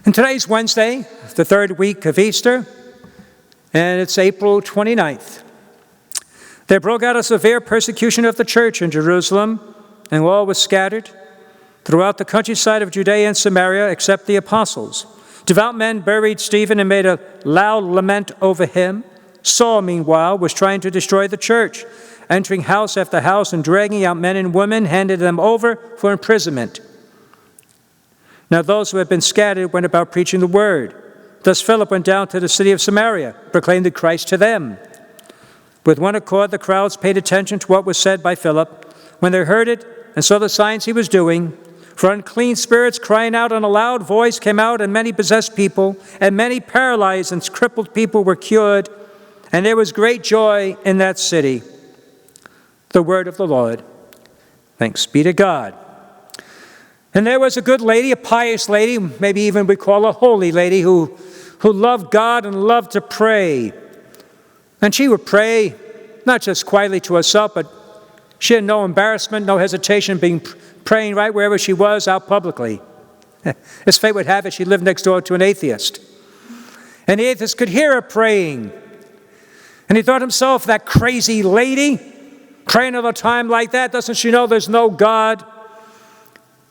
And today's Wednesday, the third week of Easter, and it's April 29th. There broke out a severe persecution of the church in Jerusalem, and all was scattered throughout the countryside of Judea and Samaria, except the apostles. Devout men buried Stephen and made a loud lament over him. Saul, meanwhile, was trying to destroy the church, entering house after house and dragging out men and women, handed them over for imprisonment. Now those who had been scattered went about preaching the word. Thus Philip went down to the city of Samaria, proclaimed the Christ to them. With one accord, the crowds paid attention to what was said by Philip. When they heard it and saw the signs he was doing, for unclean spirits crying out in a loud voice came out, and many possessed people, and many paralyzed and crippled people were cured, and there was great joy in that city. The word of the Lord. Thanks be to God. And there was a good lady, a pious lady, maybe even we call a holy lady, who loved God and loved to pray. And she would pray, not just quietly to herself, but she had no embarrassment, no hesitation in praying right wherever she was, out publicly. As fate would have it, she lived next door to an atheist. And the atheist could hear her praying. And he thought to himself, that crazy lady, praying all the time like that, doesn't she know there's no God?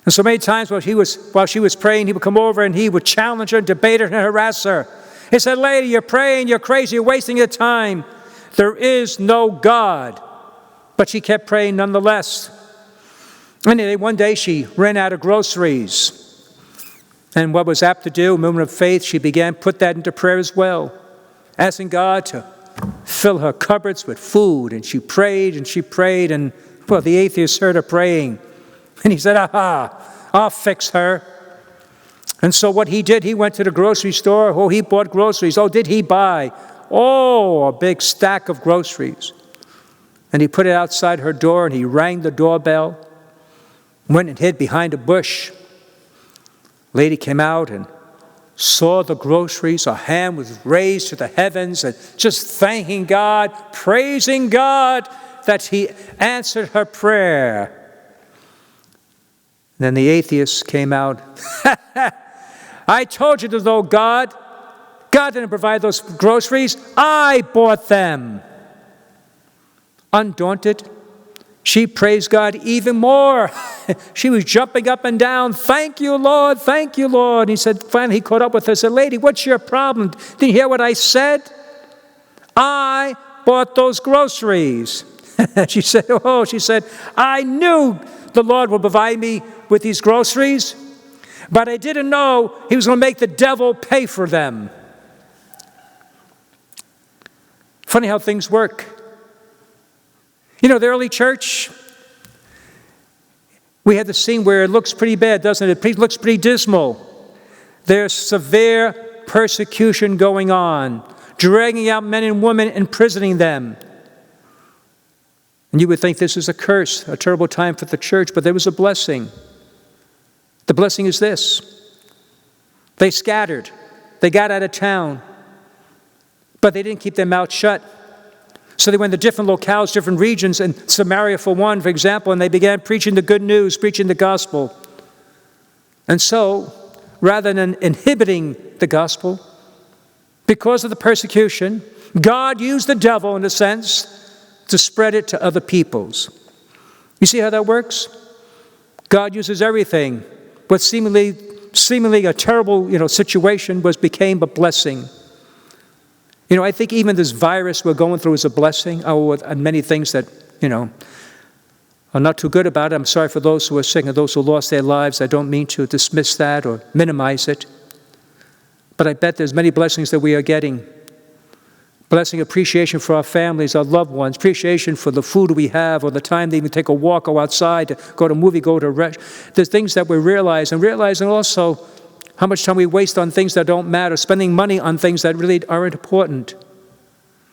And so many times while she was praying, he would come over and he would challenge her, debate her, and harass her. He said, lady, you're praying, you're crazy, you're wasting your time. There is no God. But she kept praying nonetheless. And then one day she ran out of groceries. And what was apt to do, a moment of faith, she began to put that into prayer as well, asking God to fill her cupboards with food. And she prayed, and well, the atheist heard her praying. And he said, aha, I'll fix her. And so what he did, he went to the grocery store. Oh, he bought groceries. Oh, did he buy? Oh, a big stack of groceries. And he put it outside her door, and he rang the doorbell, went and hid behind a bush. Lady came out and saw the groceries. Her hand was raised to the heavens and just thanking God, praising God that he answered her prayer. Then the atheist came out. I told you there's no God. God didn't provide those groceries. I bought them. Undaunted, she praised God even more. She was jumping up and down. Thank you, Lord. Thank you, Lord. He said, finally he caught up with her and said, lady, what's your problem? Did you hear what I said? I bought those groceries. She said, I knew the Lord would provide me with these groceries, but I didn't know he was going to make the devil pay for them. Funny how things work. You know, the early church, we had the scene where it looks pretty bad, doesn't it? It looks pretty dismal. There's severe persecution going on, dragging out men and women, imprisoning them. And you would think this is a curse, a terrible time for the church, but there was a blessing. The blessing is this. They scattered. They got out of town. But they didn't keep their mouth shut. So they went to different locales, different regions, and Samaria for one, for example, and they began preaching the good news, preaching the gospel. And so, rather than inhibiting the gospel, because of the persecution, God used the devil, in a sense, to spread it to other peoples. You see how that works? God uses everything. What seemingly a terrible, situation became a blessing. I think even this virus we're going through is a blessing. And many things that, are not too good about it. I'm sorry for those who are sick and those who lost their lives. I don't mean to dismiss that or minimize it. But I bet there's many blessings that we are getting. Blessing, appreciation for our families, our loved ones, appreciation for the food we have, or the time they even take a walk, go outside, to go to a movie, go to a restaurant. There's things that we realize, and realizing also how much time we waste on things that don't matter, spending money on things that really aren't important.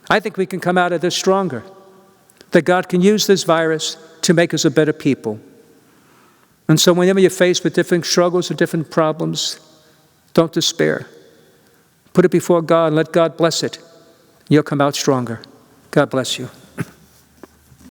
I think we can come out of this stronger, that God can use this virus to make us a better people. And so whenever you're faced with different struggles or different problems, don't despair. Put it before God and let God bless it. You'll come out stronger. God bless you.